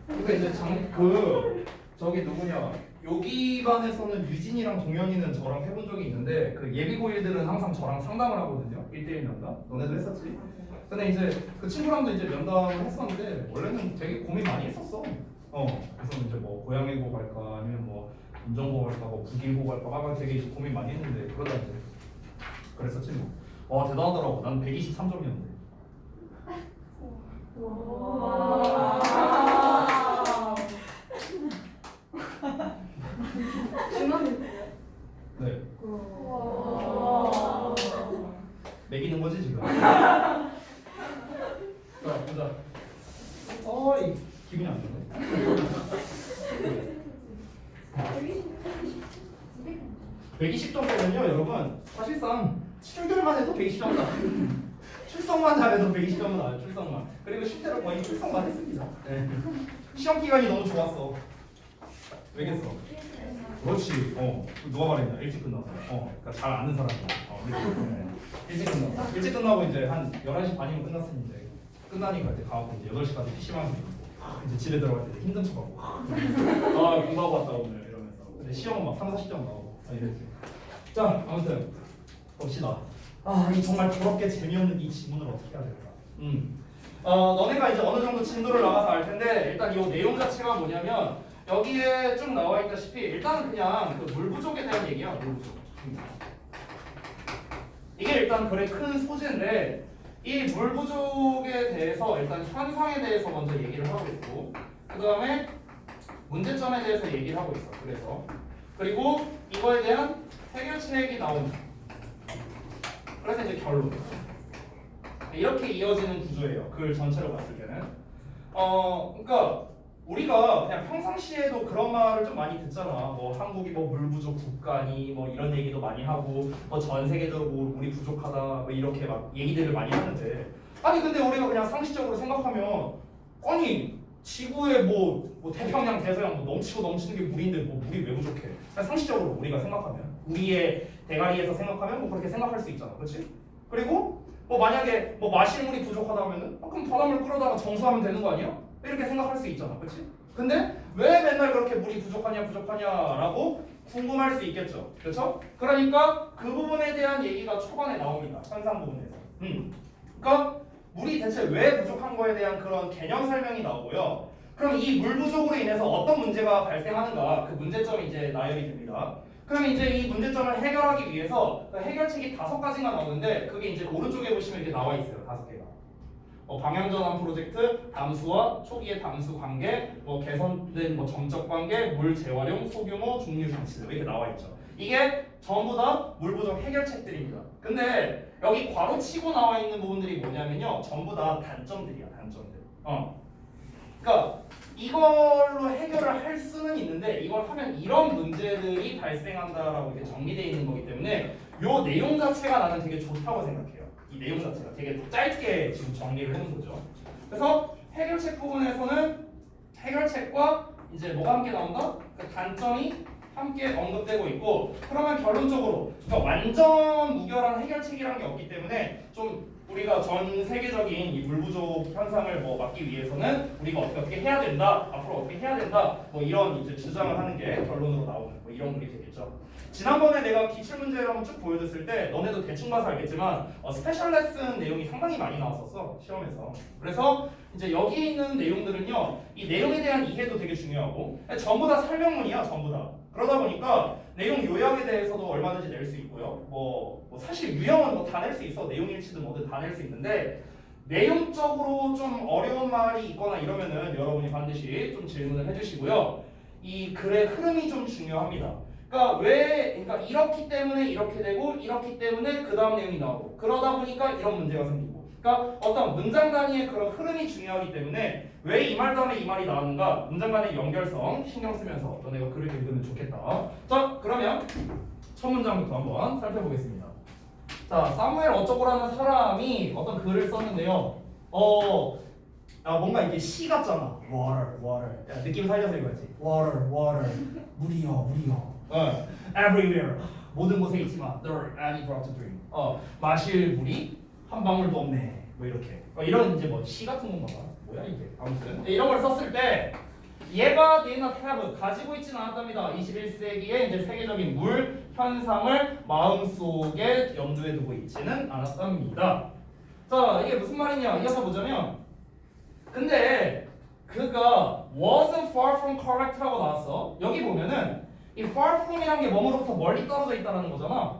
그러니까 이제 저기 누구냐 여기 반에서는 유진이랑 동현이는 저랑 해본 적이 있는데 그 예비고일들은 항상 저랑 상담을 하거든요. 1대1 면담. 너네도 했었지? 근데 이제 그 친구랑도 이제 면담을 했었는데 원래는 되게 고민 많이 했었어. 그래서 이제 뭐 고양이고 갈까 아니면 뭐 운전고 갈까 뭐 북일고 갈까 막 되게 고민 많이 했는데 그러다 이제 그랬었지 뭐. 와 대단하더라고. 난 123점이었는데. 중학년이에요? 네. 와. 매기는 거지 지금. 자 보자. 이 기분이 안 좋네. 120점대면요 여러분 사실상 출결만 해도 120점이다. 출석만 잘해도 120점은 나와요. 출석만. 그리고 실제로 거의 출석만 했습니다. 네. 시험 기간이 너무 좋았어. 왜겠어? 그렇지. 누가 말했냐? 일찍 끝나서. 그러니까 잘 아는 사람이야. 일찍 끝나고. 일찍 끝나고 이제 한 11시 반이면 끝났었는데 끝나니까 이제 가고 이제 8시까지 PC방 있고 이제 집에 들어갈 때 힘든 척하고 공부하고 왔다 오늘 이러면서. 근데 시험은 막 3, 40점 나오고 이랬지. 자, 아무튼 봅시다. 이 정말 더럽게 재미없는 이 지문을 어떻게 해야 될까? 너네가 이제 어느 정도 진도를 나가서 알 텐데 일단 이 내용 자체가 뭐냐면 여기에 쭉 나와 있다시피 일단은 그냥 그 물 부족에 대한 얘기야. 물 부족. 이게 일단 글의 큰 소재인데 이 물 부족에 대해서 일단 현상에 대해서 먼저 얘기를 하고 있고 그 다음에 문제점에 대해서 얘기를 하고 있어. 그리고 이거에 대한 해결책이 나온다. 그래서 이제 결론. 이렇게 이어지는 구조예요. 글 전체로 봤을 때는. 그러니까 우리가 그냥 평상시에도 그런 말을 좀 많이 듣잖아. 뭐 한국이 뭐 물 부족 국가니 뭐 이런 얘기도 많이 하고 뭐 전 세계적으로 물이 부족하다 뭐 이렇게 막 얘기들을 많이 하는데 아니 근데 우리가 그냥 상식적으로 생각하면 아니 지구에 뭐 태평양 대서양 뭐 넘치고 넘치는 게 물인데 뭐 물이 왜 부족해? 그냥 상식적으로 우리가 생각하면 우리의 대가리에서 생각하면 뭐 그렇게 생각할 수 있잖아, 그렇지? 그리고 뭐 만약에 뭐 마실 물이 부족하다면은 그럼 바닷물 끌어다가 정수하면 되는 거 아니야? 이렇게 생각할 수 있잖아, 그렇지? 근데 왜 맨날 그렇게 물이 부족하냐라고 궁금할 수 있겠죠, 그렇죠? 그러니까 그 부분에 대한 얘기가 초반에 나옵니다, 현상 부분에서. 그러니까 물이 대체 왜 부족한 거에 대한 그런 개념 설명이 나오고요. 그럼 이 물 부족으로 인해서 어떤 문제가 발생하는가 그 문제점이 이제 나열이 됩니다. 그럼 이제 이 문제점을 해결하기 위해서 그 해결책이 5가지가 나오는데 그게 이제 오른쪽에 보시면 이렇게 나와 있어요. 5개가. 방향전환 프로젝트, 담수와 초기의 담수 관계, 개선된 점적 관계, 물 재활용, 소규모, 중류 장치들 이렇게 나와 있죠. 이게 전부 다 물 부족 해결책들입니다. 근데 여기 괄호 치고 나와 있는 부분들이 뭐냐면요, 전부 다 단점들이야, 단점들. 그러니까 이걸로 해결을 할 수는 있는데 이걸 하면 이런 문제들이 발생한다라고 이렇게 정리되어 있는 거기 때문에 요 내용 자체가 나는 되게 좋다고 생각해요. 이 내용 자체가 되게 짧게 지금 정리를 해놓은 거죠. 그래서 해결책 부분에서는 해결책과 이제 뭐가 함께 나온다? 그 단점이 함께 언급되고 있고 그러면 결론적으로 그러니까 완전 무결한 해결책이라는 게 없기 때문에 좀 우리가 전 세계적인 이 물 부족 현상을 막기 위해서는 우리가 어떻게 해야 된다, 앞으로 어떻게 해야 된다, 이런 이제 주장을 하는 게 결론으로 나오는 이런 게 되겠죠. 지난번에 내가 기출 문제를 한번 쭉 보여줬을 때 너네도 대충 봐서 알겠지만 스페셜 레슨 내용이 상당히 많이 나왔었어 시험에서. 그래서 이제 여기 있는 내용들은요, 이 내용에 대한 이해도 되게 중요하고 전부 다 설명문이야, 전부 다. 그러다 보니까 내용 요약에 대해서도 얼마든지 낼 수 있고요. 사실 유형은 다 낼 수 있어. 내용 일치든 뭐든 다 낼 수 있는데 내용적으로 좀 어려운 말이 있거나 이러면은 여러분이 반드시 좀 질문을 해주시고요. 이 글의 흐름이 좀 중요합니다. 그러니까 이렇기 때문에 이렇게 되고 이렇기 때문에 그 다음 내용이 나오고 그러다 보니까 이런 문제가 생기고. 그러니까 어떤 문장 단위의 그런 흐름이 중요하기 때문에 왜 이 말 다음에 이 말이 나오는가 문장 간의 연결성 신경 쓰면서 너네가 글을 읽으면 좋겠다. 자, 그러면 첫 문장부터 한번 살펴보겠습니다. 자, 사무엘 어쩌고라는 사람이 어떤 글을 썼는데요. 뭔가 이게 시 같잖아. water. 야, 느낌 살려서 읽어야지. water. 물이요. everywhere. 모든 곳에 있지만 there any drop to drink. 마실 물이 한 방울도 없네. 이렇게. 이런 이제 시 같은 건가 봐. 뭐야 이게. 아무튼 이런 걸 썼을 때 얘가 did not have 가지고 있지는 않았답니다. 21세기에 이제 세계적인 물 현상을 마음속에 염두에 두고 있지는 않았답니다. 자, 이게 무슨 말이냐? 이어서 보자면 근데 그가 wasn't far from correct라고 나왔어. 여기 보면은 이 far from이라는 게 뭐뭐로부터 멀리 떨어져 있다는 거잖아.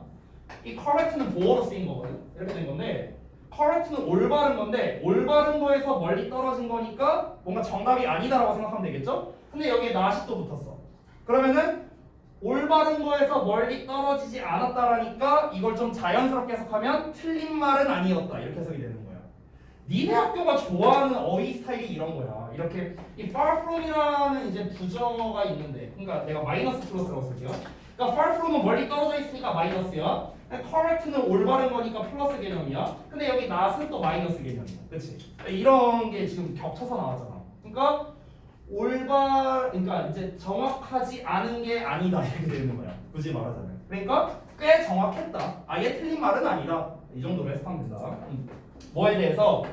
이 correct는 보어로 쓰인 거거든. 이렇게 된 건데 correct는 올바른 건데 올바른 거에서 멀리 떨어진 거니까 뭔가 정답이 아니다라고 생각하면 되겠죠? 근데 여기에 not이 또 붙었어. 그러면은 올바른 거에서 멀리 떨어지지 않았다라니까 이걸 좀 자연스럽게 해석하면 틀린 말은 아니었다 이렇게 해석이 되는 거야. 니네 학교가 좋아하는 어휘 스타일이 이런 거야. 이렇게 이 far from이라는 이제 부정어가 있는데, 그러니까 내가 마이너스 플러스라고 쓸게요. 그러니까 far from은 멀리 떨어져 있으니까 마이너스야. correct는 올바른 거니까 플러스 개념이야. 근데 여기 not은 또 마이너스 개념이야. 그렇지? 이런 게 지금 겹쳐서 나왔잖아. 그러니까 그러니까 이제 정확하지 않은 게 아니다 이렇게 되는 거야. 굳이 말하자면. 그러니까 꽤 정확했다. 아예 틀린 말은 아니다. 이 정도로 해석하면 된다. 뭐에 대해서?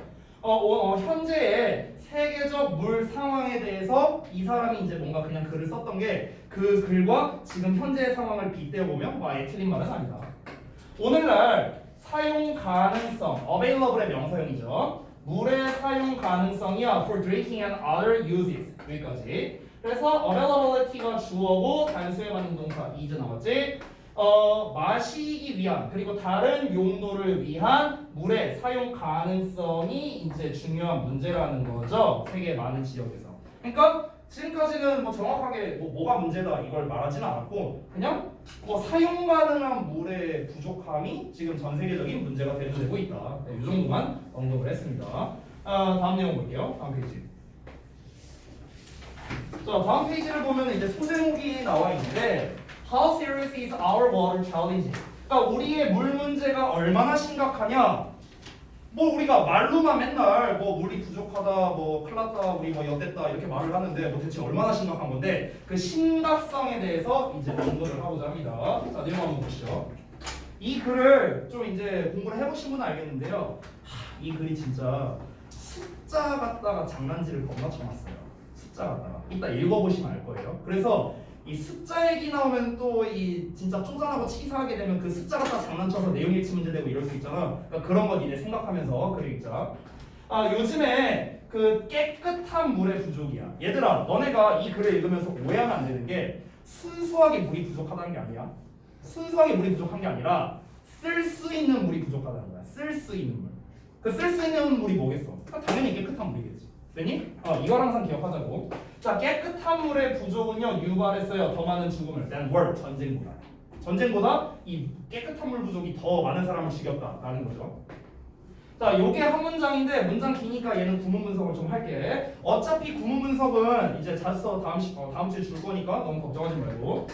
현재의 세계적 물 상황에 대해서 이 사람이 이제 뭔가 그냥 글을 썼던 게 그 글과 지금 현재의 상황을 빗대어 보면 아예 틀린 말은 아니다. 오늘날 사용 가능성, available의 명사형이죠. 물의 사용 가능성이야 for drinking and other uses 여기까지. 그래서 availability가 주어고 단수에 맞는 동사 is 나왔지. 마시기 위한 그리고 다른 용도를 위한 물의 사용 가능성이 이제 중요한 문제라는 거죠. 세계 많은 지역에서. 그러니까 지금까지는 뭐 정확하게 뭐가 문제다 이걸 말하지는 않았고 그냥 뭐 사용 가능한 물의 부족함이 지금 전 세계적인 문제가 대두되고 있다. 네, 이 정도만 언급을 했습니다. 다음 내용 볼게요. 다음 페이지. 자, 다음 페이지를 보면 이제 소제목이 나와 있는데 How serious is our water challenge? 그러니까 우리의 물 문제가 얼마나 심각하냐? 뭐 우리가 말로만 맨날 뭐 물이 부족하다, 뭐 큰일났다, 우리 뭐 엿됐다 이렇게 말을 하는데 뭐 대체 얼마나 심각한 건데 그 심각성에 대해서 이제 공부를 하고자 합니다. 자, 내용 한번 보시죠. 이 글을 좀 이제 공부를 해보신 분은 알겠는데요. 이 글이 진짜 숫자 갖다가 장난질을 겁나 쳐놨어요. 숫자 갖다가 이따 읽어보시면 알 거예요. 그래서 이 숫자 얘기 나오면 또 이 진짜 쪼잔하고 치사하게 되면 그 숫자 갖다 장난쳐서 내용 일치 문제 되고 이럴 수 있잖아. 그러니까 그런 거 니네 생각하면서 글 읽자. 요즘에 그 깨끗한 물의 부족이야. 얘들아, 너네가 이 글을 읽으면서 오해하면 안 되는 게 순수하게 물이 부족하다는 게 아니야. 순수하게 물이 부족한 게 아니라 쓸 수 있는 물이 부족하다는 거야. 쓸 수 있는 물. 그 쓸 수 있는 물이 뭐겠어? 당연히 깨끗한 물이겠지. 되니? 이걸 항상 기억하자고. 자, 깨끗한 물의 부족은요 유발했어요. 더 많은 죽음을. than war, 전쟁보다 이 깨끗한 물 부족이 더 많은 사람을 죽였다라는 거죠. 자, 요게 한 문장인데 문장 기니까 얘는 구문 분석을 좀 할게. 어차피 구문 분석은 이제 자주 써 다음 주에 줄 거니까 너무 걱정하지 말고.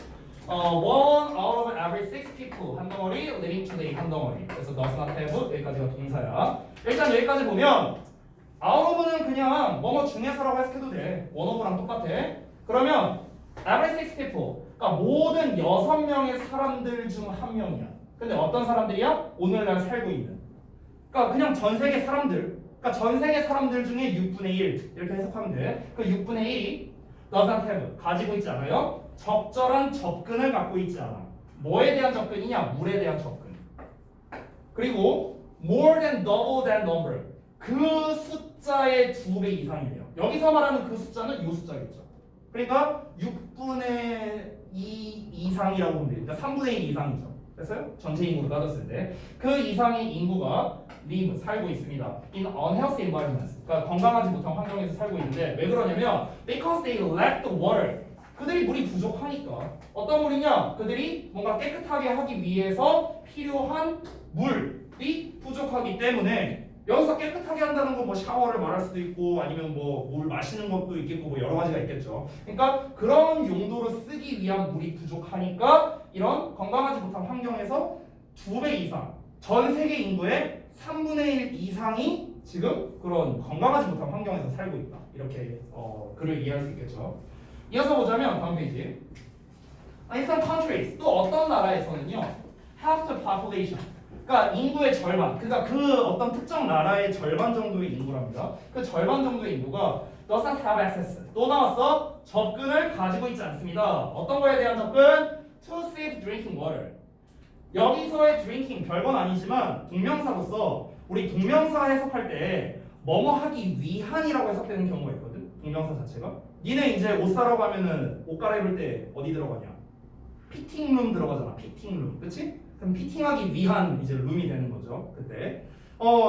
One out of every six people 한 덩어리, living today 한 덩어리. 그래서 does not have 여기까지가 동사야. 일단 여기까지 보면 out of는 그냥 뭐뭐 중에서라고 해석해도 돼. one of랑 똑같아. 그러면 every six people, 그러니까 모든 6명의 사람들 중 한 명이야. 근데 어떤 사람들이야? 오늘날 살고 있는. 그러니까 그냥 전 세계 사람들. 그러니까 전 세계 사람들 중에 6분의 1 이렇게 해석하면 돼. 그 6분의 1이 does not have 가지고 있지 않아요? 적절한 접근을 갖고 있지 않아. 뭐에 대한 접근이냐? 물에 대한 접근. 그리고 more than double that number. 그 숫자의 2배 이상이래요. 여기서 말하는 그 숫자는 이 숫자겠죠. 그러니까 6분의 2 이상이라고 보면 돼요. 그러니까 3분의 1 이상이죠. 됐어요? 전체 인구로 따졌을 때 그 이상의 인구가 live 살고 있습니다. in unhealthy environments. 그러니까 건강하지 못한 환경에서 살고 있는데 왜 그러냐면 because they lack the water. 그들이 물이 부족하니까. 어떤 물이냐? 그들이 뭔가 깨끗하게 하기 위해서 필요한 물이 부족하기 때문에 여기서 깨끗하게 한다는 건 뭐 샤워를 말할 수도 있고 아니면 뭐 물 마시는 것도 있겠고 뭐 여러 가지가 있겠죠. 그러니까 그런 용도로 쓰기 위한 물이 부족하니까 이런 건강하지 못한 환경에서 2배 이상 전 세계 인구의 3분의 1 이상이 지금 그런 건강하지 못한 환경에서 살고 있다. 이렇게 글을 이해할 수 있겠죠. 이어서 보자면 다음 페이지. In some countries 또 어떤 나라에서는요 half the population 그러니까 인구의 절반, 그러니까 그 어떤 특정 나라의 절반 정도의 인구랍니다. 그 절반 정도의 인구가 does not have access. 또 나왔어. 접근을 가지고 있지 않습니다. 어떤 거에 대한 접근? To safe drinking water. 여기서의 drinking 별건 아니지만 동명사로서 우리 동명사 해석할 때 뭐뭐 하기 위한이라고 해석되는 경우가 있거든. 동명사 자체가. 니네 이제 옷 사러 가면은 옷 갈아입을 때 어디 들어가냐? 피팅룸 들어가잖아. 피팅룸. 그치? 그럼 피팅하기 위한 이제 룸이 되는 거죠. 그때.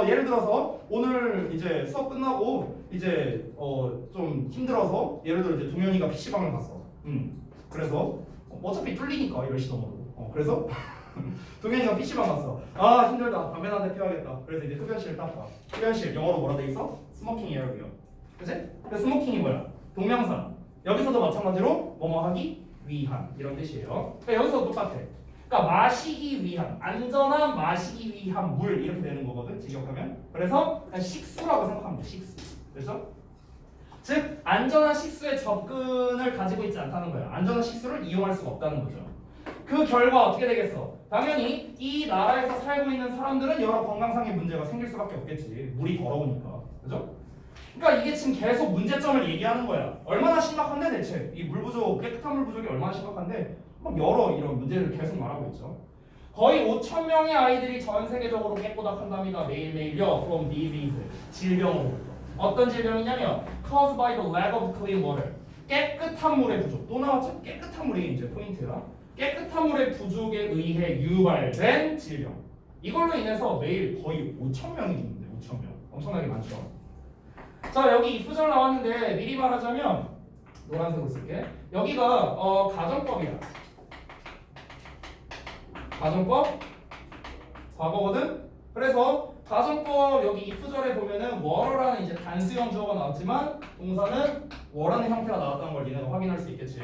예를 들어서 오늘 이제 수업 끝나고 이제 좀 힘들어서 예를 들어 이제 동현이가 PC방을 갔어. 그래서 어차피 뚫리니까 10시 넘어도. 그래서 동현이가 PC방 갔어. 아 힘들다. 담배 한 대 피워야겠다. 그래서 이제 흡연실 딱 가. 흡연실 영어로 뭐라 돼 있어? 스모킹 에어고요. 그치? 그 스모킹이 뭐야? 동명사. 여기서도 마찬가지로 뭐뭐 하기 위한 이런 뜻이에요. 그러니까 여기서도 똑같아. 그러니까 마시기 위한, 안전한 마시기 위한 물 이렇게 되는 거거든. 직역하면. 그래서 그냥 식수라고 생각하면 돼. 식수. 그렇죠? 즉 안전한 식수에 접근을 가지고 있지 않다는 거야. 안전한 식수를 이용할 수가 없다는 거죠. 그 결과 어떻게 되겠어? 당연히 이 나라에서 살고 있는 사람들은 여러 건강상의 문제가 생길 수밖에 없겠지. 물이 더러우니까. 그죠? 그러니까 이게 지금 계속 문제점을 얘기하는 거야. 얼마나 심각한데 대체? 이 물 부족, 깨끗한 물 부족이 얼마나 심각한데 막 여러 이런 문제를 계속 말하고 있죠. 거의 5천 명의 아이들이 전 세계적으로 깨꼬닥한답니다. 매일매일요. From disease, 질병으로부터. 어떤 질병이냐면 caused by the lack of clean water. 깨끗한 물의 부족. 또 나왔죠? 깨끗한 물이 이제 포인트야. 깨끗한 물의 부족에 의해 유발된 질병. 이걸로 인해서 매일 거의 5천 명이 죽는데 5천 명. 엄청나게 많죠. 자 여기 이 구절 나왔는데 미리 말하자면 노란색으로 쓸게. 여기가 가정법이야. 가정법 과거거든. 그래서 가정법 여기 if 절에 보면은 water라는 이제 단수형 주어가 나왔지만 동사는 were라는 형태가 나왔다는 걸 니네가 확인할 수 있겠지.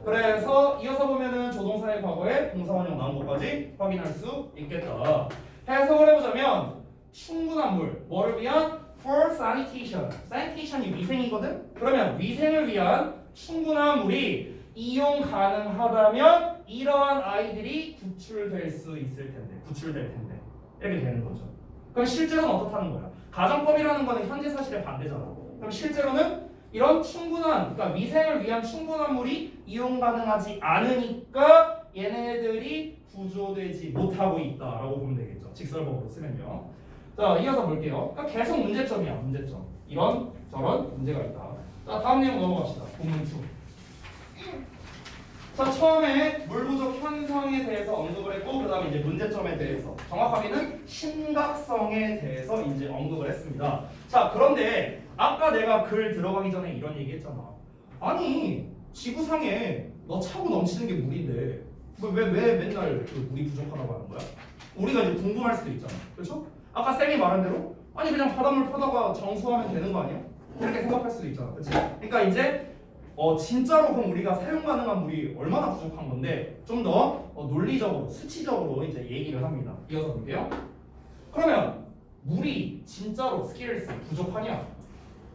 그래서 이어서 보면은 조동사의 과거에 동사원형 나온 것까지 확인할 수 있겠다. 해석을 해보자면 충분한 물, 뭐를 위한? For sanitation. sanitation이 위생이거든? 그러면 위생을 위한 충분한 물이 이용 가능하다면 이러한 아이들이 구출될 수 있을 텐데, 구출될 텐데 이렇게 되는 거죠. 그럼 실제로는 어떻다는 거야? 가정법이라는 거는 현재 사실의 반대잖아. 그럼 실제로는 이런 충분한, 그러니까 위생을 위한 충분한 물이 이용 가능하지 않으니까 얘네들이 구조되지 못하고 있다라고 보면 되겠죠. 직설법으로 쓰면요. 자, 이어서 볼게요. 그러니까 계속 문제점이야, 문제점. 이런 저런 문제가 있다. 자, 다음 내용 넘어갑시다. 본문 2. 자, 처음에 물 부족 현상에 대해서 언급을 했고, 그 다음에 이제 문제점에 대해서, 정확하게는 심각성에 대해서 이제 언급을 했습니다. 자, 그런데 아까 내가 글 들어가기 전에 이런 얘기 했잖아. 아니, 지구상에 너 차고 넘치는 게 물인데 왜 맨날 그 물이 부족하다고 하는 거야? 우리가 이제 궁금할 수도 있잖아. 그렇죠? 아까 쌤이 말한 대로 아니 그냥 바닷물 퍼다가 정수하면 되는 거 아니야? 이렇게 생각할 수도 있잖아. 그렇지? 그러니까 이제 진짜로 그럼 우리가 사용 가능한 물이 얼마나 부족한 건데 좀 더 논리적으로 수치적으로 이제 얘기를 합니다. 이어서 볼게요. 그러면 물이 진짜로 scarce 부족하냐?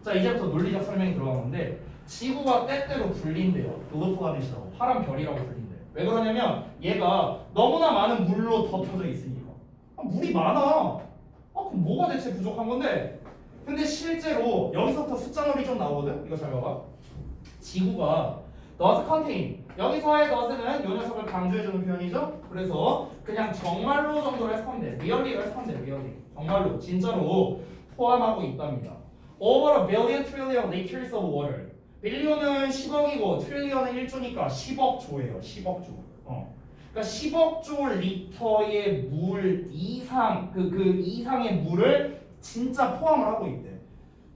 자 이제부터 논리적 설명이 들어가는데 지구가 때때로 불린대요. 로드 플라닛이라고 파란 별이라고 불린대. 왜 그러냐면 얘가 너무나 많은 물로 덮여져 있으니까. 물이 많아. 그럼 뭐가 대체 부족한 건데? 근데 실제로 여기서부터 숫자놀이 좀 나오거든? 이거 잘 봐봐. 지구가 does contain, 여기서의 does는 요 녀석을 강조해주는 표현이죠? 그래서 그냥 정말로 정도로 해석하면 돼. really로 해석하면 돼. really. 정말로, 진짜로 포함하고 있답니다. Over a billion trillion liters of water. 빌리언은 10억이고 트릴리언은 1조니까 10억 조예요. 10억 조. 그러니까 10억 조 리터의 물 이상 그 이상의 물을 진짜 포함을 하고 있대.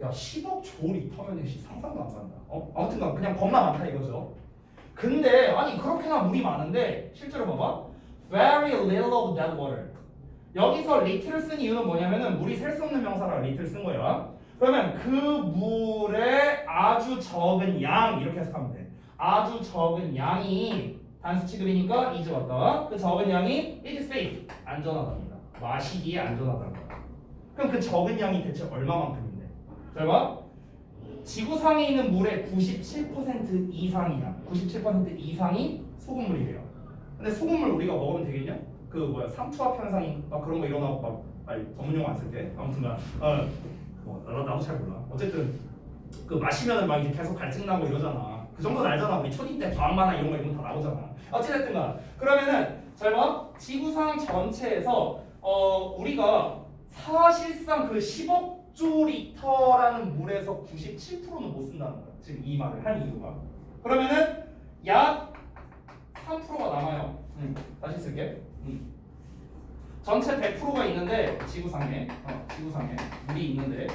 야 10억 조 리터면 상상도 안 간다. 아무튼간 그냥 겁나 많다 이거죠. 근데 아니 그렇게나 물이 많은데 실제로 봐봐. Very little of that water. 여기서 little를 쓴 이유는 뭐냐면은 물이 셀 수 없는 명사라 little 쓴 거야. 그러면 그 물의 아주 적은 양 이렇게 해석하면 돼. 아주 적은 양이 단수 취급이니까 is 왔다. 그 적은 양이 is safe 안전하답니다. 마시기에 안전하다는 거야. 그럼 그 적은 양이 대체 얼마만큼인데? 잘 봐. 지구상에 있는 물의 97% 이상이야. 97% 이상이 소금물이래요. 근데 소금물 우리가 먹으면 되겠냐? 그 뭐야 삼투압 현상이 막 그런 거 일어나고 막 전문 용어 안 쓸게. 아무튼간 나도 잘 몰라. 어쨌든 그 마시면은 막 이제 계속 갈증 나고 이러잖아. 그 정도는 알잖아. 우리 초딩 때 과학만화 이런 거 이런 거 다 나오잖아. 어찌됐든가 그러면은 잘 봐. 지구상 전체에서 우리가 사실상 그 10억 리터라는 물에서 97%는 못 쓴다는 거야. 지금 이 말을 한 이유가. 그러면은 약 3%가 남아요. 다시 쓸게. 전체 100%가 있는데 지구상에 물이 있는데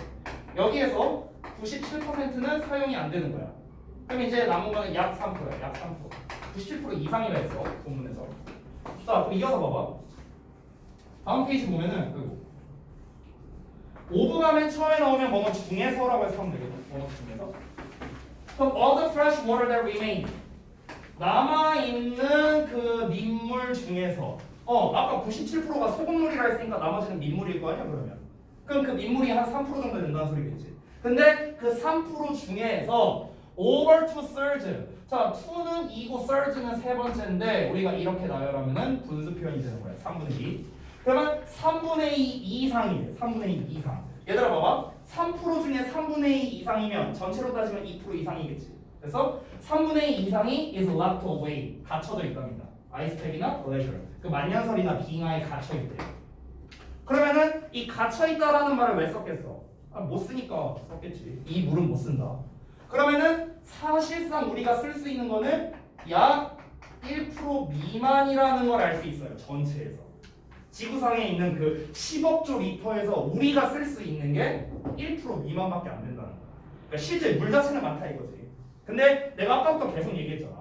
여기에서 97%는 사용이 안 되는 거야. 그럼 이제 남은 거는 약 3%야. 약 3%. 97% 이상이라 했어. 본문에서. 자, 그럼 이어서 봐봐. 다음 페이지 보면은 그리고 오브가 맨 처음에 나오면 뭐뭐 중에서라고 해서 하면 되거든. 뭐뭐 중에서. 그럼 all the fresh water that remains 남아있는 그 민물 중에서 아까 97%가 소금물이라 했으니까 나머지는 민물일 거 아니야 그러면. 그럼 그 민물이 한 3% 정도 된다는 소리겠지. 근데 그 3% 중에서 over to surge. 자, to는 2고 surge는 세 번째인데 우리가 이렇게 나열하면은 분수 표현이 되는 거야. 3분의 2. 그러면 3분의 2 이상이래. 3분의 2 이상. 얘들아 봐봐. 3% 중에 3분의 2 이상이면 전체로 따지면 2% 이상이겠지. 그래서 3분의 2 이상이 is locked away. 갇혀져 있답니다. 아이스팩이나 글래셜. 그 만년설이나 빙하에 갇혀 있대요. 그러면은 이 갇혀 있다라는 말을 왜 썼겠어? 못 쓰니까 썼겠지. 이 물은 못 쓴다. 그러면은 사실상 우리가 쓸 수 있는 거는 약 1% 미만이라는 걸 알 수 있어요. 전체에서. 지구상에 있는 그 10억 리터에서 우리가 쓸 수 있는 게 1% 미만밖에 안 된다는 거야. 그러니까 실제 물 자체는 많다 이거지. 근데 내가 아까부터 계속 얘기했잖아.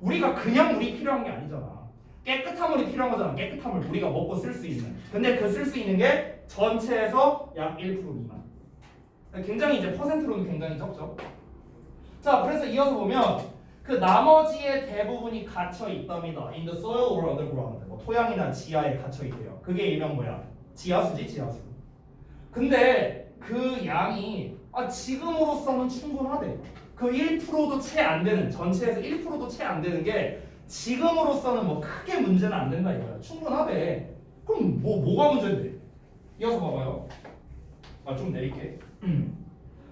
우리가 그냥 물이 필요한 게 아니잖아. 깨끗한 물이 필요한 거잖아. 깨끗한 물 우리가 먹고 쓸 수 있는. 근데 그 쓸 수 있는 게 전체에서 약 1% 미만. 굉장히 이제 퍼센트로는 굉장히 적죠. 자, 그래서 이어서 보면 그 나머지의 대부분이 갇혀 있답니다. In the soil or underground. 뭐 토양이나 지하에 갇혀 있대요. 그게 일명 뭐야? 지하수지, 지하수. 근데 그 양이 지금으로서는 충분하대. 그 1%도 채 안 되는 전체에서 1%도 채 안 되는 게 지금으로서는 뭐 크게 문제는 안 된다 이거야. 충분하대. 그럼 뭐가 문제인데? 이어서 봐봐요. 좀 내릴게.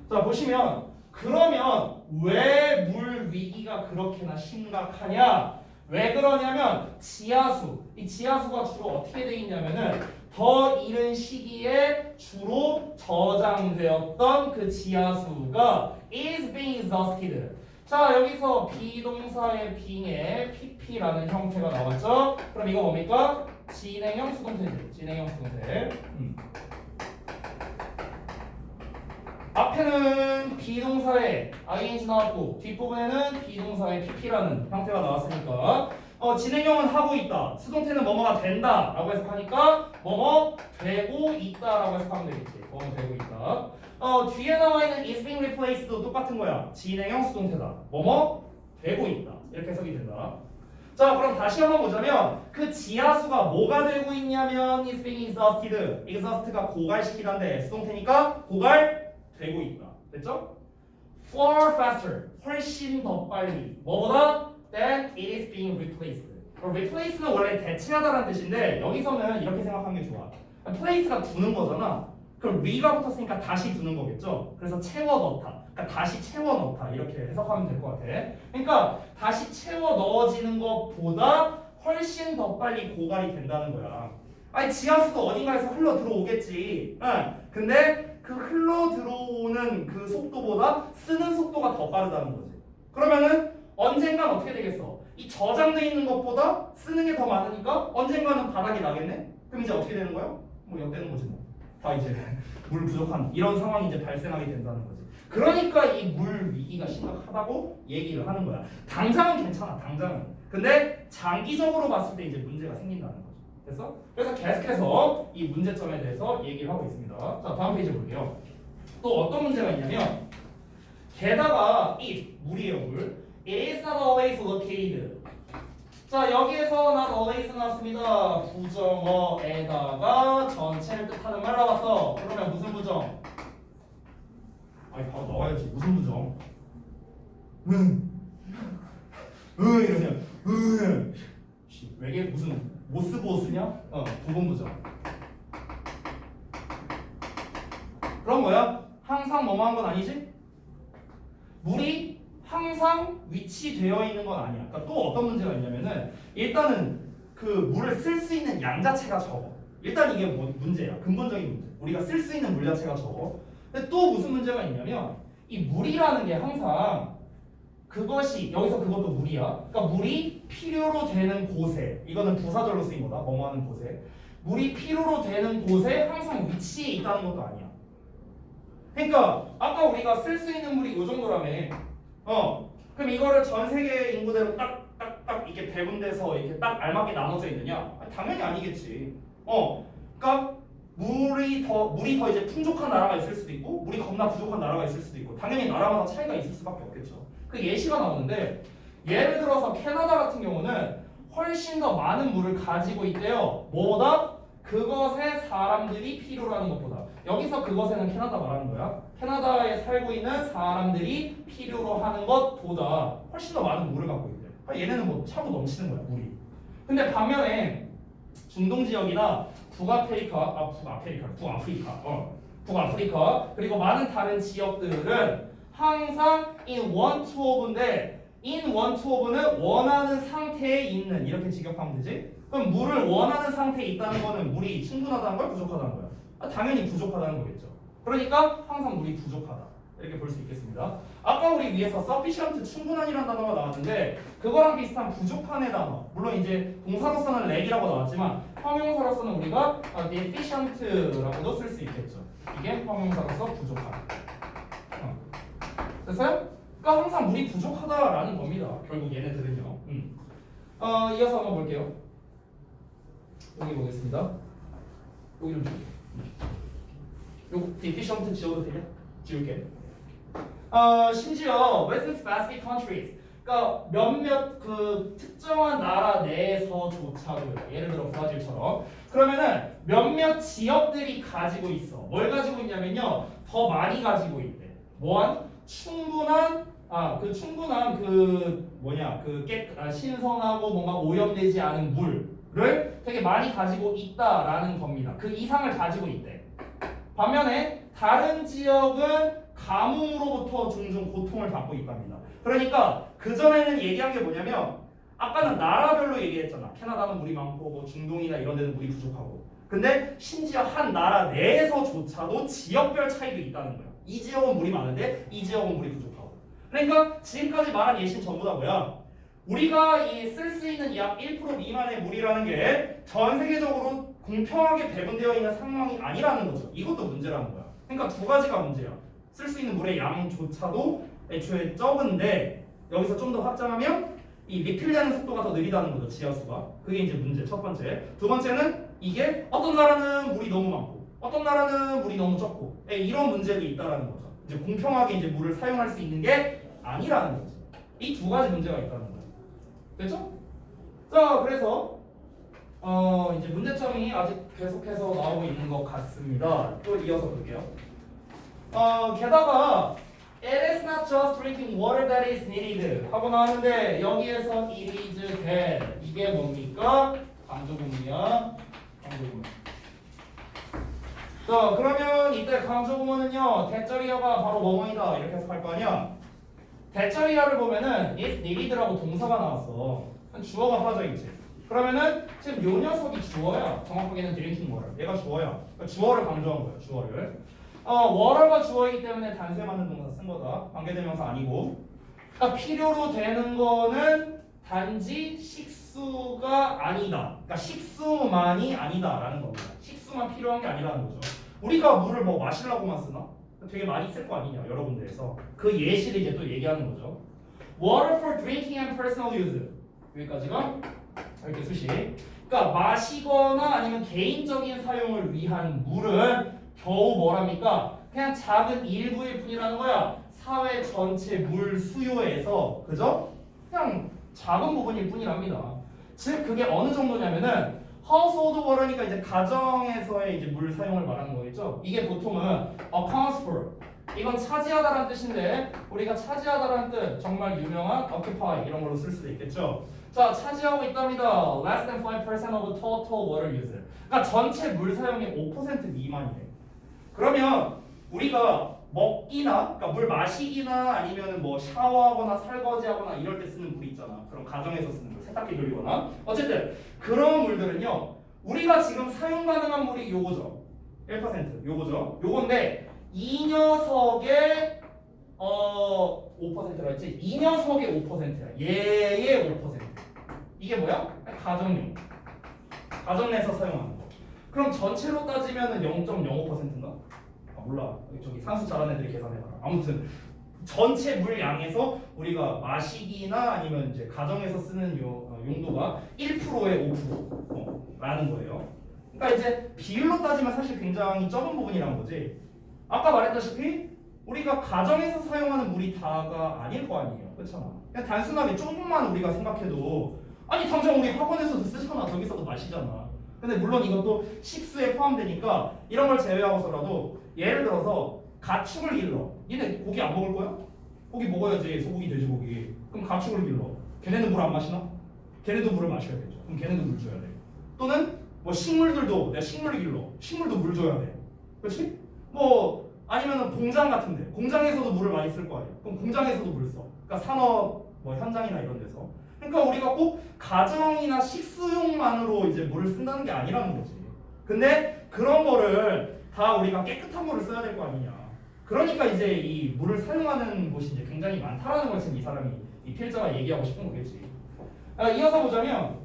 자, 보시면 그러면 왜 물 위기가 그렇게나 심각하냐? 왜 그러냐면 지하수. 이 지하수가 주로 어떻게 돼 있냐면은 더 이른 시기에 주로 저장되었던 그 지하수가 is being exhausted. 자, 여기서 비동사의 being에 pp라는 형태가 나왔죠? 그럼 이거 뭡니까? 진행형 수동태지. 진행형 수동태. 앞에는 비동사의 ing 나왔고 뒷부분에는 비동사의 pp라는 형태가 나왔으니까 진행형은 하고 있다. 수동태는 뭐뭐가 된다 라고 해석하니까 뭐뭐 되고 있다 라고 해석하면 되겠지. 뭐뭐 되고 있다. 뒤에 나와 있는 is being replaced도 똑같은 거야. 진행형 수동태다. 뭐뭐 되고 있다. 이렇게 해석이 된다. 자, 그럼 다시 한번 보자면 그 지하수가 뭐가 되고 있냐면 is being exhausted. exhaust가 고갈시키다인데 수동태니까 고갈 되고 있다. 됐죠? Far faster. 훨씬 더 빨리. 뭐보다? Than it is being replaced. replace는 원래 대체하다라는 뜻인데 여기서는 이렇게 생각하는 게 좋아. place가 두는 거잖아. 그럼 re가 붙었으니까 다시 두는 거겠죠? 그래서 채워 넣다. 그러니까 다시 채워 넣다. 이렇게 해석하면 될 것 같아. 그러니까 다시 채워 넣어지는 것보다 훨씬 더 빨리 고갈이 된다는 거야. 아니 지하수도 어딘가에서 흘러 들어오겠지. 근데 그 흘러 들어오는 그 속도보다 쓰는 속도가 더 빠르다는 거지. 그러면은 언젠간 어떻게 되겠어? 이 저장돼 있는 것보다 쓰는 게 더 많으니까 언젠가는 바닥이 나겠네? 그럼 이제 어떻게 되는 거야? 뭐 역되는 거지 뭐. 다 이제 물 부족한 이런 상황이 이제 발생하게 된다는 거지. 그러니까 이 물 위기가 심각하다고 얘기를 하는 거야. 당장은 괜찮아, 당장은. 근데 장기적으로 봤을 때 이제 문제가 생긴다는 거죠. 됐어? 그래서 계속해서 이 문제점에 대해서 얘기를 하고 있습니다. 자, 다음 페이지 볼게요. 또 어떤 문제가 있냐면 게다가 이 물이에요, 물. It is not always located. 자, 여기에서 not always 나왔습니다. 부정어에다가 전체를 뜻하는 말 나왔어. 그러면 무슨 부정? 아니 바로 나와야지. 무슨 부정? 이러면 외계 무슨 모스보스냐? 부분 부정. 그런 거야? 항상 뭐뭐 한 건 아니지? 물이 항상 위치되어 있는 건 아니야. 그러니까 또 어떤 문제가 있냐면은 일단은 그 물을 쓸 수 있는 양 자체가 적어. 일단 이게 뭐 문제야. 근본적인 문제. 우리가 쓸 수 있는 물 자체가 적어. 근데 또 무슨 문제가 있냐면 이 물이라는 게 항상 그것이 여기서 그것도 물이야. 그러니까 물이 필요로 되는 곳에 이거는 부사절로 쓰인 거다. 뭐뭐 하는 곳에 물이 필요로 되는 곳에 항상 위치해 있다는 것도 아니야. 그러니까 아까 우리가 쓸 수 있는 물이 이 정도라며. 그럼 이거를 전 세계 인구대로 딱 이렇게 배분돼서 이렇게 딱 알맞게 나눠져 있느냐? 당연히 아니겠지. 그러니까 물이 더 이제 풍족한 나라가 있을 수도 있고 물이 겁나 부족한 나라가 있을 수도 있고 당연히 나라마다 차이가 있을 수밖에 없겠죠. 그 예시가 나오는데 예를 들어서 캐나다 같은 경우는 훨씬 더 많은 물을 가지고 있대요. 뭐보다? 그것에 사람들이 필요로 하는 것보다. 여기서 그것에는 캐나다 말하는 거야. 캐나다에 살고 있는 사람들이 필요로 하는 것보다 훨씬 더 많은 물을 갖고 있대. 얘네는 뭐 차고 넘치는 거야 물이. 근데 반면에 중동 지역이나 북아프리카 그리고 많은 다른 지역들은 항상 in one to of인데 in one to of는 원하는 상태에 있는 이렇게 직역하면 되지? 그럼 물을 원하는 상태에 있다는 거는 물이 충분하다는 거야? 부족하다는 거야? 당연히 부족하다는 거겠죠. 그러니까 항상 물이 부족하다 이렇게 볼 수 있겠습니다. 아까 우리 위에서 sufficient 충분한이라는 단어가 나왔는데 그거랑 비슷한 부족한의 단어 물론 이제 동사로서는 렉이라고 나왔지만 형용사로서는 우리가 deficient라고도 쓸 수 있겠죠. 이게 형용사로서 부족한. 됐어요? 그러니까 항상 물이 부족하다라는 겁니다. 결국 얘네들은요. 이어서 한번 볼게요. 여기 보겠습니다. 여기 좀 줄게. 요거 deficient 지워도 되냐? 지울게. 심지어 Western specific countries 그러니까 몇몇 그 특정한 나라 내에서조차도요. 예를 들어 브라질처럼 그러면은 몇몇 지역들이 가지고 있어. 뭘 가지고 있냐면요. 더 많이 가지고 있대. 뭐한? 충분한 신선하고 뭔가 오염되지 않은 물을 되게 많이 가지고 있다라는 겁니다. 그 이상을 가지고 있대. 반면에 다른 지역은 가뭄으로부터 종종 고통을 받고 있답니다. 그러니까 그전에는 얘기한 게 뭐냐면 아까는 나라별로 얘기했잖아. 캐나다는 물이 많고 뭐 중동이나 이런 데는 물이 부족하고. 근데 심지어 한 나라 내에서조차도 지역별 차이도 있다는 거야. 이 지역은 물이 많은데 이 지역은 물이 부족하고. 그러니까 지금까지 말한 예시는 전부 다 뭐야? 우리가 이 쓸 수 있는 약 1% 미만의 물이라는 게 전 세계적으로 공평하게 배분되어 있는 상황이 아니라는 거죠. 이것도 문제라는 거야. 그러니까 두 가지가 문제야. 쓸 수 있는 물의 양조차도 애초에 적은데 여기서 좀 더 확장하면 이 리필되는 속도가 더 느리다는 거죠. 지하수가. 그게 이제 문제 첫 번째. 두 번째는 이게 어떤 나라는 물이 너무 많고 어떤 나라는 물이 너무 적고 이런 문제도 있다라는 거죠. 이제 공평하게 이제 물을 사용할 수 있는 게 아니라는 거죠. 이 두 가지 문제가 있다는 거예요. 됐죠? 자, 그래서 이제 문제점이 아직 계속해서 나오고 있는 것 같습니다. 또 이어서 볼게요. 게다가 it is not just drinking water that is needed 하고 나왔는데 여기에서 it is that 이게 뭡니까? 강조구문이야. 강조구문. 자, 그러면 이때 강조구문은요 대절이어가 바로 뭐뭐이다 이렇게 해석할 거 아니야? 대절이어를 보면은 is needed라고 동사가 나왔어. 주어가 빠져 있지. 그러면은 지금 요 녀석이 주어야. 정확하게는 drinking water. 얘가 주어야. 그러니까 주어를 강조한 거야. 주어를. water가 주어이기 때문에 단수에 맞는 동사 쓴 거다. 관계대명사 아니고. 그러니까 필요로 되는 거는 단지 식수가 아니다. 그러니까 식수만이 아니다라는 겁니다. 식수만 필요한 게 아니라는 거죠. 우리가 물을 뭐 마시려고만 쓰나? 되게 많이 쓸 거 아니냐 여러 군데에서. 그 예시를 이제 또 얘기하는 거죠. Water for drinking and personal use. 여기까지가 이렇게 수식. 그러니까 마시거나 아니면 개인적인 사용을 위한 물은 겨우 뭐랍니까? 그냥 작은 일부일 뿐이라는 거야. 사회 전체 물 수요에서 그죠? 그냥 작은 부분일 뿐이랍니다. 즉 그게 어느 정도냐면은 household water니까 이제 가정에서의 이제 물 사용을 말하는 거겠죠. 이게 보통은 accounts for 이건 차지하다라는 뜻인데 우리가 차지하다라는 뜻 정말 유명한 occupy 이런 걸로 쓸 수도 있겠죠. 자, 차지하고 있답니다. Less than 5% of total water use. 그러니까 전체 물 사용의 5% 미만이래. 그러면 우리가 먹기나 그러니까 물 마시기나 아니면은 뭐 샤워하거나 설거지하거나 이럴 때 쓰는 물 있잖아. 그럼 가정에서 쓰는 물, 세탁기 돌리거나 어쨌든 그런 물들은요. 우리가 지금 사용 가능한 물이 요거죠. 1% 요거죠. 요건데 이 녀석의 5%라 했지? 이 녀석의 5%야. 얘의 5%. 이게 뭐야? 가정용. 가정 내에서 사용하는 거. 그럼 전체로 따지면은 0.05%인가? 아 몰라. 저기 산수 잘하는 애들이 계산해봐라. 아무튼 전체 물량에서 우리가 마시기나 아니면 이제 가정에서 쓰는 용도가 1%에 5%라는 거예요. 그러니까 이제 비율로 따지면 사실 굉장히 적은 부분이란 거지. 아까 말했다시피 우리가 가정에서 사용하는 물이 다가 아닐 거 아니에요. 그렇잖아. 그냥 단순하게 조금만 우리가 생각해도 아니 당장 우리 학원에서도 쓰잖아. 저기서도 마시잖아. 근데 물론 이것도 식수에 포함되니까 이런 걸 제외하고서라도 예를 들어서 가축을 길러. 얘네 고기 안 먹을 거야? 고기 먹어야지. 소고기, 돼지고기. 그럼 가축을 길러. 걔네는 물 안 마시나? 걔네도 물을 마셔야 되죠. 그럼 걔네도 물 줘야 돼. 또는 뭐 식물들도 내가 식물을 길러. 식물도 물 줘야 돼. 그렇지? 뭐 아니면은 공장 같은데 공장에서도 물을 많이 쓸 거 아니야. 그럼 공장에서도 물 써. 그러니까 산업 뭐 현장이나 이런 데서. 그러니까 우리가 꼭 가정이나 식수용만으로 이제 물을 쓴다는 게 아니라는 거지. 근데 그런 거를 다 우리가 깨끗한 물을 써야 될 거 아니냐. 그러니까 이제 이 물을 사용하는 곳이 이제 굉장히 많다라는 걸 지금 이 사람이 이 필자가 얘기하고 싶은 거겠지. 이어서 보자면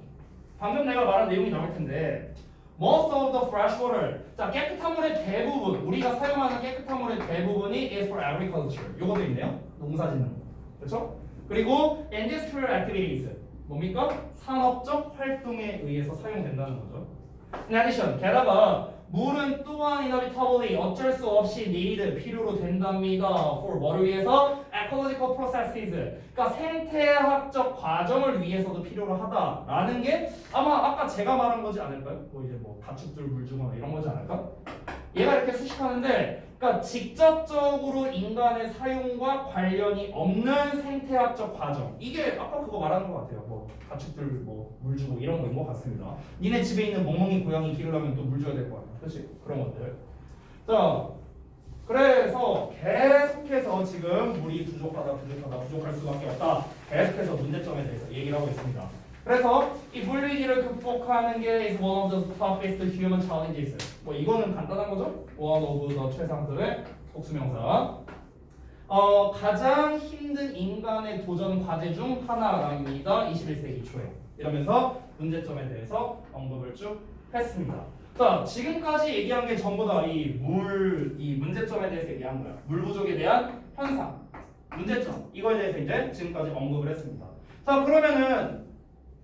방금 내가 말한 내용이 나올 텐데 most of the fresh water. 자, 깨끗한 물의 대부분 우리가 사용하는 깨끗한 물의 대부분이 is for agriculture. 요거도 있네요. 농사 짓는 거. 그렇죠? 그리고 industrial activities. 뭡니까? 산업적 활동에 의해서 사용된다는 거죠. In addition, 게다가 물은 또한 inevitably 어쩔 수 없이 needed 필요로 된답니다. for 뭐를 위해서? ecological processes. 그러니까 생태학적 과정을 위해서도 필요로 하다라는 게 아마 아까 제가 말한 거지 않을까요? 뭐 이제 뭐 가축들 물 주거나 이런 거지 않을까? 얘가 이렇게 수식하는데 그러니까 직접적으로 인간의 사용과 관련이 없는 생태학적 과정. 이게 아까 그거 말하는 것 같아요. 뭐 가축들 뭐 물 주고 이런 거인 것 같습니다. 니네 집에 있는 멍멍이 고양이 기르려면 또 물 줘야 될 거 아니야. 그렇지? 그런 것들. 자, 그래서 계속해서 지금 물이 부족할 수밖에 없다. 계속해서 문제점에 대해서 얘기를 하고 있습니다. 그래서 이 물 위기를 극복하는 게 is one of the toughest human challenges. 뭐 이거는 간단한 거죠? one of the 최상들의 복수명사. 가장 힘든 인간의 도전 과제 중 하나랍니다. 21세기 초에. 이러면서 문제점에 대해서 언급을 쭉 했습니다. 자, 지금까지 얘기한 게 전부 다 이 문제점에 대해서 얘기한 거야. 물 부족에 대한 현상, 문제점. 이거에 대해서 이제 지금까지 언급을 했습니다. 자, 그러면은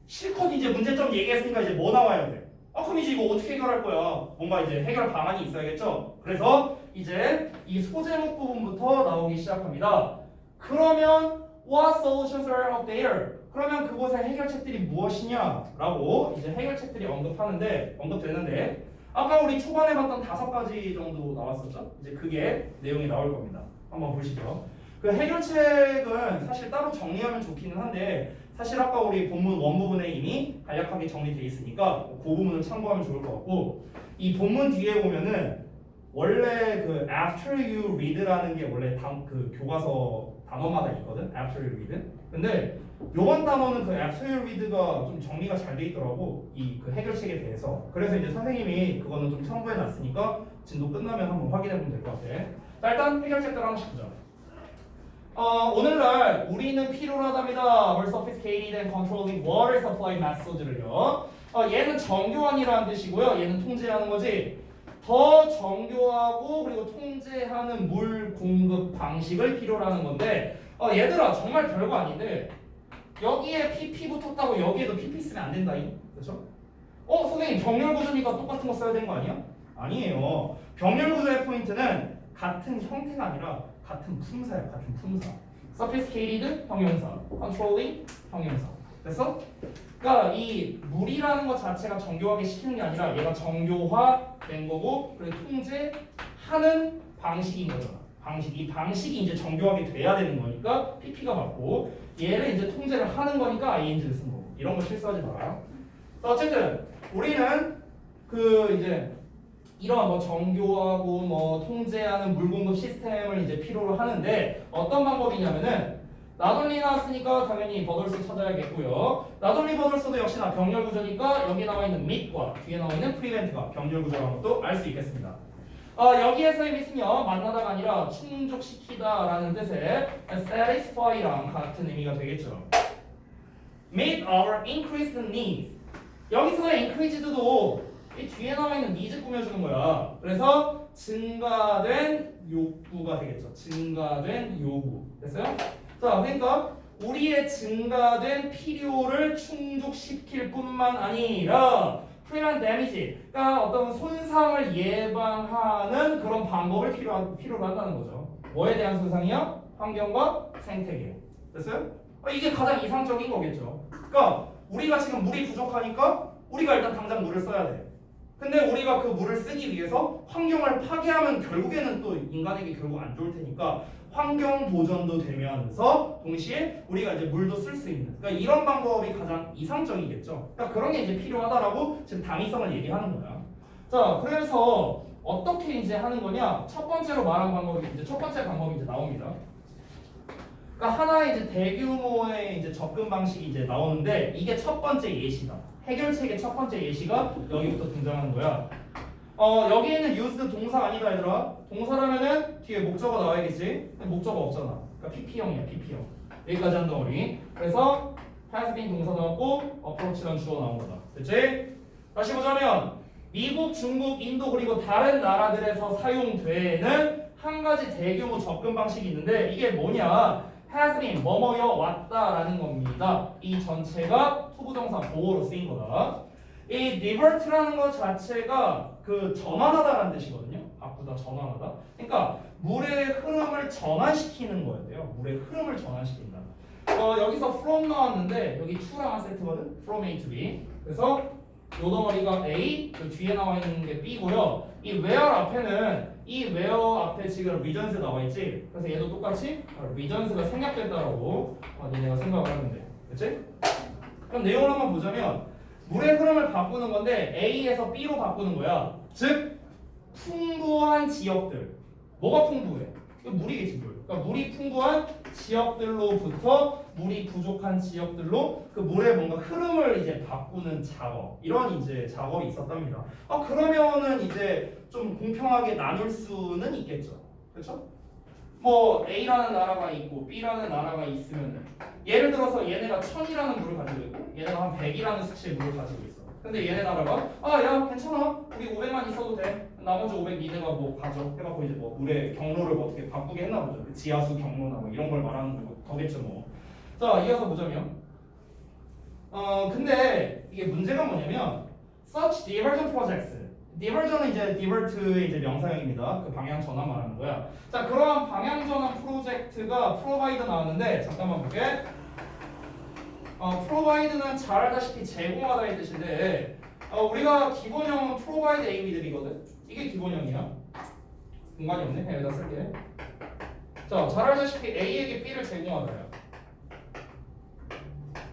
실컷 이제 문제점 얘기했으니까 이제 뭐 나와야 돼? 그럼 이제 이거 어떻게 해결할 거야? 뭔가 이제 해결 방안이 있어야겠죠? 그래서 이제 이 소제목 부분부터 나오기 시작합니다. 그러면 what solutions are out there? 그러면 그곳의 해결책들이 무엇이냐라고 이제 해결책들이 언급되는데 아까 우리 초반에 봤던 5가지 정도 나왔었죠? 이제 그게 내용이 나올 겁니다. 한번 보시죠. 그 해결책은 사실 따로 정리하면 좋기는 한데 사실 아까 우리 본문 원부분에 이미 간략하게 정리되어 있으니까 그 부분을 참고하면 좋을 것 같고 이 본문 뒤에 보면은 원래 그 after you read라는 게 원래 그 교과서 단어마다 있거든. after you read. 근데 요번 단어는 그 after you read가 좀 정리가 잘 돼 있더라고. 이 그 해결책에 대해서. 그래서 이제 선생님이 그거는 좀 첨부해 놨으니까 진도 끝나면 한번 확인해 보면 될 것 같아. 자, 일단 해결책들 하나씩 보자. 오늘날 우리는 필요로 하답니다. More sophisticated and controlling water supply methods를요. 얘는 정교한이라는 뜻이고요. 얘는 통제하는 거지. 더 정교하고 그리고 통제하는 물 공급 방식을 필요로 하는 건데 얘들아 정말 별거 아닌데 여기에 PP 붙었다고 여기에도 PP 쓰면 안 된다잉. 그렇죠? 선생님 병렬 구조니까 똑같은 거 써야 되는 거 아니야? 아니에요. 병렬 구조의 포인트는 같은 형태가 아니라 같은 품사야. 같은 품사. sophisticated 형용사, controlling 형용사. 됐어? 그러니까 이 물이라는 것 자체가 정교하게 시키는 게 아니라 얘가 정교화된 거고 그리고 통제하는 방식인 거잖아. 이 방식이 이제 정교하게 돼야 되는 거니까 PP가 맞고 얘를 이제 통제를 하는 거니까 ING를 쓴 거고 이런 거 실수하지 마라. 어쨌든 우리는 그 이제 이런 뭐 정교하고 뭐 통제하는 물 공급 시스템을 이제 필요로 하는데 어떤 방법이냐면은 나돌리 나왔으니까 당연히 버덜스 찾아야겠고요. 나돌리 버덜스도 역시나 병렬 구조니까 여기 나와 있는 mit과 뒤에 나와 있는 preven트가 병렬 구조라는 것도 알 수 있겠습니다. 여기에서의 mit은요 만나다가 아니라 충족시키다라는 뜻의 satisfy랑 같은 의미가 되겠죠. meet our increased needs. 여기서의 increased도 이 뒤에 나와 있는 needs 꾸며주는 거야. 그래서 증가된 욕구가 되겠죠. 증가된 요구. 됐어요? 자, 그러니까 우리의 증가된 필요를 충족시킬 뿐만 아니라 prevent damage, 그러니까 어떤 손상을 예방하는 그런 방법을 필요로 한다는 거죠. 뭐에 대한 손상이요? 환경과 생태계. 됐어요? 이게 가장 이상적인 거겠죠. 그러니까 우리가 지금 물이 부족하니까 우리가 일단 당장 물을 써야 돼. 근데 우리가 그 물을 쓰기 위해서 환경을 파괴하면 결국에는 또 인간에게 결국 안 좋을 테니까 환경 보전도 되면서 동시에 우리가 이제 물도 쓸 수 있는, 그러니까 이런 방법이 가장 이상적이겠죠. 그러니까 그런 게 이제 필요하다라고 지금 당위성을 얘기하는 거야. 자, 그래서 어떻게 이제 하는 거냐? 첫 번째로 말한 방법이 이제 첫 번째 방법이 이제 나옵니다. 그러니까 하나의 이제 대규모의 이제 접근 방식이 이제 나오는데 이게 첫 번째 예시다. 해결책의 첫 번째 예시가 여기부터 등장하는 거야. 여기에는 used 동사 아니다 얘들아. 동사라면은 뒤에 목적어 나와야겠지. 근데 목적어 없잖아. 그러니까 PP형이야, PP형. 여기까지 한 덩어리. 그래서 has been 동사 나왔고 approach란 주어 나온 거다. 됐지? 다시 보자면 미국, 중국, 인도 그리고 다른 나라들에서 사용되는 한 가지 대규모 접근 방식이 있는데 이게 뭐냐? has been 뭐뭐여 왔다라는 겁니다. 이 전체가 투부정사 보어로 쓰인 거다. 이 divert라는 것 자체가 그 전환하다라는 뜻이거든요. 바꾸다, 전환하다. 그러니까 물의 흐름을 전환시키는 거예요. 물의 흐름을 전환시킨다. 여기서 from 나왔는데 여기 to랑 한 세트거든. from A to B. 그래서 요 덩어리가 A, 그 뒤에 나와 있는 게 B고요. 이 where 앞에는 이 where 앞에 지금 regions 나와 있지. 그래서 얘도 똑같이 regions가 생략됐다라고 니네가 생각을 하면 돼. 그렇지? 그럼 내용을 한번 보자면 물의 흐름을 바꾸는 건데 A에서 B로 바꾸는 거야. 즉 풍부한 지역들. 뭐가 풍부해? 물이겠지, 물. 그러니까 물이 풍부한 지역들로부터 물이 부족한 지역들로 그 물의 뭔가 흐름을 이제 바꾸는 작업, 이런 이제 작업이 있었답니다. 그러면은 이제 좀 공평하게 나눌 수는 있겠죠, 그렇죠? 뭐 A라는 나라가 있고 B라는 나라가 있으면은 예를 들어서 얘네가 1000이라는 물을 가지고 있고 얘네가 한 100이라는 수치의 물을 가지고 있어. 근데 얘네 나라가 야 괜찮아, 우리 500만 있어도 돼, 나머지 500 니네가 뭐 가져 해갖고 이제 뭐 물의 경로를 뭐 어떻게 바꾸게 했나 보죠. 지하수 경로나 뭐 이런 걸 말하는 거겠죠 뭐. 자, 이어서 보자면 근데 이게 문제가 뭐냐면 such diversion projects, diversion은 이제 divert의 이제 명사형입니다. 그 방향 전환 말하는 거야. 자, 그러한 방향 전환 프로젝트가 provide 나왔는데 잠깐만 볼게. provide는 잘 알다시피 제공하다의 뜻인데 우리가 기본형은 provide A with B거든. 이게 기본형이야. 공간이 없네. 여기다 쓸게. 자, 잘 알다시피 A에게 B를 제공하다야.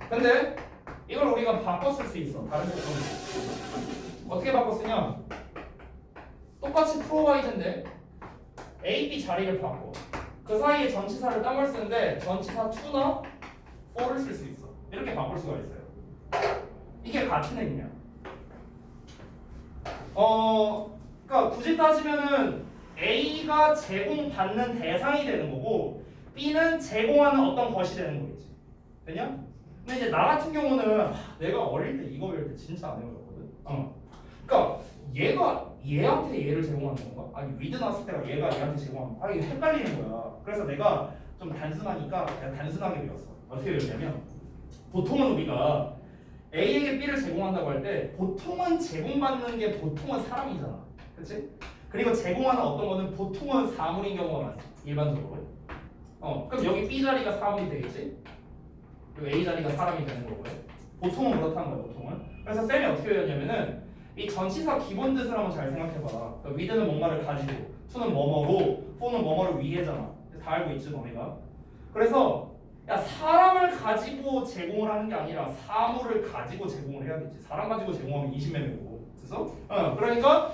근데 이걸 우리가 바꿔 쓸 수 있어. 다른 데서 어떻게 바꿔 쓰냐? 똑같이 provide인데 A, B 자리를 바꿔. 그 사이에 전치사를 딴 걸 쓰는데 전치사 to나 for를 쓸 수 있어. 이렇게 바꿀 수가 있어요. 이게 같은 의미야. 그러니까 굳이 따지면은 A가 제공받는 대상이 되는 거고 B는 제공하는 어떤 것이 되는 거겠지. 되냐? 근데 이제 나 같은 경우는 내가 어릴 때 이거 배울 때 진짜 안 해먹었거든. 그러니까 얘가 얘한테 얘를 제공하는 건가? 아니 위드 나왔을 때가 얘가 얘한테 제공하는 건가? 이게 헷갈리는 거야. 그래서 내가 좀 단순하니까 그냥 단순하게 배웠어. 어떻게 배웠냐면 보통은 우리가 A에게 B를 제공한다고 할 때 보통은 제공받는 게 보통은 사람이잖아. 그렇지? 그리고 제공하는 어떤 거는 보통은 사물인 경우가 많지. 일반적으로. 그럼 여기 B 자리가 사물이 되겠지? 그리고 A 자리가 사람이 되는 거고요. 보통은 그렇다는 거야, 보통은. 그래서 쌤이 어떻게 배웠냐면은 이 전치사 기본 뜻을 한번 잘 생각해봐. 그러니까 with는 뭔가를 가지고, to는 뭐뭐고, for는 뭐뭐를 위해잖아. 다 알고 있지, 너네가. 그래서 야, 사람을 가지고 제공을 하는 게 아니라 사물을 가지고 제공을 해야겠지. 사람 가지고 제공하면 인신매매고. 그래서 그러니까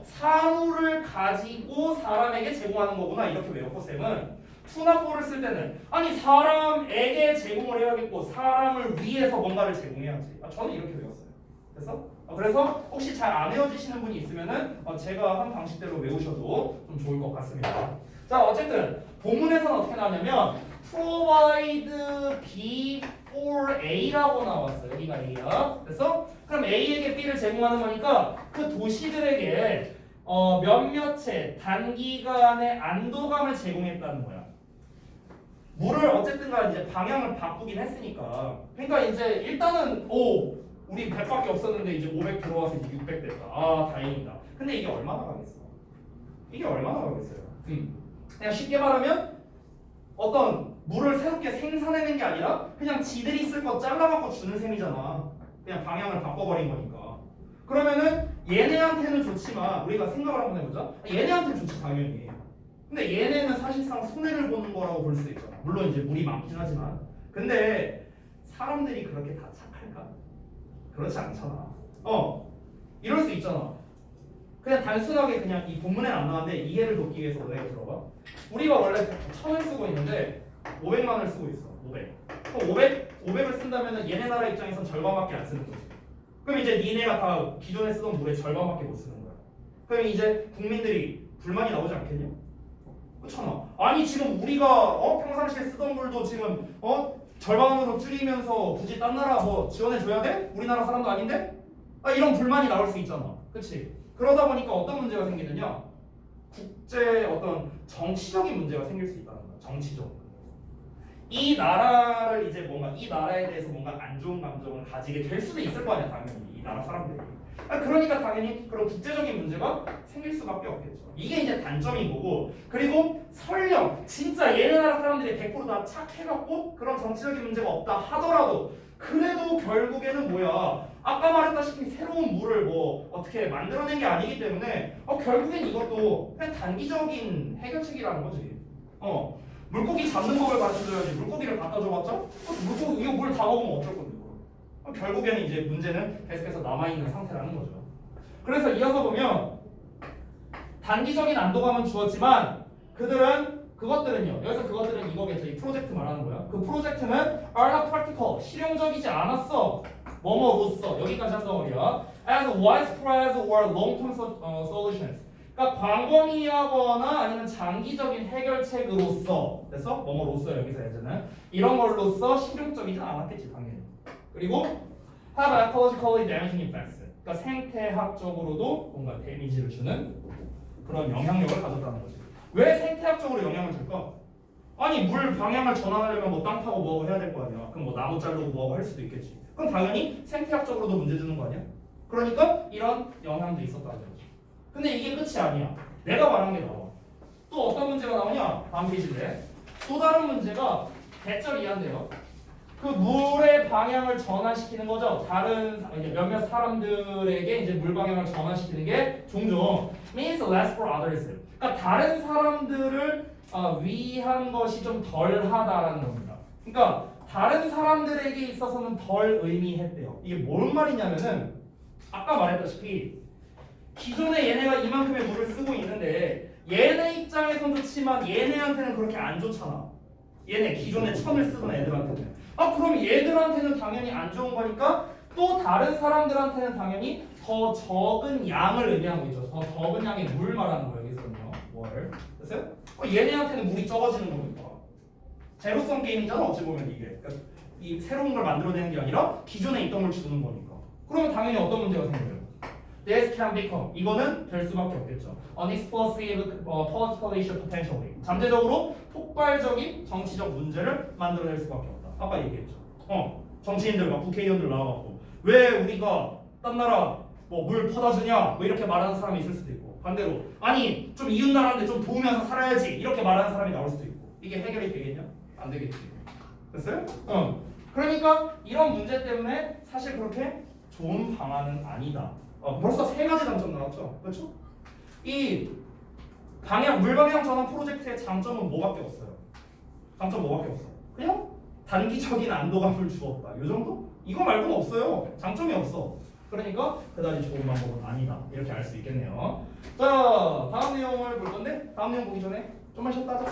사물을 가지고 사람에게 제공하는 거구나 이렇게 외웠고 쌤은 투나 포를 쓸 때는 아니 사람에게 제공을 해야겠고 사람을 위해서 뭔가를 제공해야지. 저는 이렇게 외웠어요. 그래서 혹시 잘 안 외워지시는 분이 있으면은 제가 한 방식대로 외우셔도 좀 좋을 것 같습니다. 자 어쨌든 본문에서는 어떻게 나오냐면 provide B for A라고 나왔어요. 여기가 A야. 그래서 그럼 A에게 B를 제공하는 거니까 그 도시들에게 몇몇의 단기간의 안도감을 제공했다는 거야. 물을 어쨌든가 이제 방향을 바꾸긴 했으니까. 그러니까 이제 일단은 우리 100밖에 없었는데 이제 500 들어와서 이제 600 됐다. 다행이다. 근데 이게 얼마나 가겠어? 이게 얼마나 가겠어요? 그냥 쉽게 말하면 어떤 물을 새롭게 생산해낸 게 아니라 그냥 지들이 쓸 거 잘라갖고 주는 셈이잖아. 그냥 방향을 바꿔버린 거니까. 그러면은 얘네한테는 좋지만 우리가 생각을 한번 해보자. 얘네한테는 좋지 당연히. 근데 얘네는 사실상 손해를 보는 거라고 볼 수 있잖아. 물론 이제 물이 많긴 하지만. 근데 사람들이 그렇게 다 착할까? 그렇지 않잖아. 이럴 수 있잖아. 그냥 단순하게 그냥 이 본문에는 안 나왔는데 이해를 돕기 위해서 원래 들어봐. 우리가 원래 1000을 쓰고 있는데 500만을 쓰고 있어. 500. 그럼 500을 쓴다면 얘네 나라 입장에선 절반밖에 안 쓰는 거지. 그럼 이제 니네가 다 기존에 쓰던 물의 절반밖에 못 쓰는 거야. 그럼 이제 국민들이 불만이 나오지 않겠냐? 그렇잖아. 아니 지금 우리가 평상시에 쓰던 물도 지금 절반으로 줄이면서 굳이 딴 나라 뭐 지원해줘야 돼? 우리나라 사람도 아닌데? 이런 불만이 나올 수 있잖아. 그치? 그러다 보니까 어떤 문제가 생기느냐? 국제 어떤 정치적인 문제가 생길 수 있다는 거야. 정치적. 이 나라를 이제 뭔가 이 나라에 대해서 뭔가 안 좋은 감정을 가지게 될 수도 있을 거 아니야 당연히 이 나라 사람들이. 그러니까 당연히 그런 국제적인 문제가 생길 수밖에 없겠죠. 이게 이제 단점인 거고 그리고 설령 진짜 얘네 나라 사람들이 100% 다 착해갖고 그런 정치적인 문제가 없다 하더라도 그래도 결국에는 뭐야 아까 말했다시피 새로운 물을 뭐 어떻게 만들어낸 게 아니기 때문에 결국엔 이것도 그냥 단기적인 해결책이라는 거지. 물고기 잡는 법을 가르쳐줘야지 물고기를 갖다 줘봤자 물고기 이거 물 다 먹으면 어쩔 건데 결국에는 이제 문제는 계속해서 남아있는 상태라는 거죠. 그래서 이어서 보면 단기적인 안도감은 주었지만 그것들은요 여기서 그것들은 이거겠죠. 이 프로젝트 말하는 거야. 그 프로젝트는 are not practical 실용적이지 않았어. 뭐뭐로써 여기까지 한 덩어리야. as widespread or long-term solutions 그러니까 광범위하거나 아니면 장기적인 해결책으로서 됐어? 뭐뭐로써 여기서 예제는 이런 걸로써 실용적이지 않았겠지 당연히. 그리고 have ecologically damaging effects 그러니까 생태학적으로도 뭔가 데미지를 주는 그런 영향력을 가졌다는 거지. 왜 생태학적으로 영향을 줄까? 아니 물 방향을 전환하려면 뭐 땅 파고 뭐하고 해야 될 거 아니야. 그럼 뭐 나무 자르고 뭐하고 할 수도 있겠지. 그럼 당연히 생태학적으로도 문제 주는 거 아니야? 그러니까 이런 영향도 있었다는 거지. 근데 이게 끝이 아니야. 내가 말한 게 나와. 또 어떤 문제가 나오냐? 다음 페이지인데 또 다른 문제가 대절 이하인데요. 그 물의 방향을 전환시키는 거죠. 다른 몇몇 사람들에게 이제 물 방향을 전환시키는 게 종종 means less for others. 그러니까 다른 사람들을 위한 것이 좀 덜하다라는 겁니다. 그러니까 다른 사람들에게 있어서는 덜 의미했대요. 이게 뭔 말이냐면은 아까 말했다시피 기존에 얘네가 이만큼의 물을 쓰고 있는데 얘네 입장에선 좋지만 얘네한테는 그렇게 안 좋잖아. 얘네 기존에 1000을 쓰던 애들한테는. 그럼 얘들한테는 당연히 안 좋은 거니까 또 다른 사람들한테는 당연히 더 적은 양을 의미하고 있죠. 더 적은 양의 물 말하는 거예요. 여기서는요. 뭘? 됐어요? 얘네한테는 물이 적어지는 거니까. 제로섬 게임이잖아. 어찌 보면 이게. 그러니까 이 새로운 걸 만들어내는 게 아니라 기존에 있던 걸 주는 거니까. 그러면 당연히 어떤 문제가 생겨요? This can become 이거는 될 수밖에 없겠죠. Unexplosive political issue potentially 잠재적으로 폭발적인 정치적 문제를 만들어낼 수밖에 없다. 아까 얘기했죠. 정치인들 막 국회의원들 나와갖고 왜 우리가 딴 나라 뭐 물 퍼다 주냐 뭐 이렇게 말하는 사람이 있을 수도 있고 반대로 아니 좀 이웃 나라인데 좀 도우면서 살아야지 이렇게 말하는 사람이 나올 수도 있고 이게 해결이 되겠냐? 안 되겠지. 됐어요? 그러니까 이런 문제 때문에 사실 그렇게 좋은 방안은 아니다. 벌써 세 가지 단점 나왔죠. 그렇죠? 이 물 방향 전환 프로젝트의 장점은 뭐밖에 없어요. 장점 뭐밖에 없어. 그냥 단기적인 안도감을 주었다. 이 정도? 이거 말고는 없어요. 장점이 없어. 그러니까 그다지 좋은 방법은 아니다. 이렇게 알 수 있겠네요. 자, 다음 내용을 볼 건데 다음 내용 보기 전에 좀만 쉬었다 하자.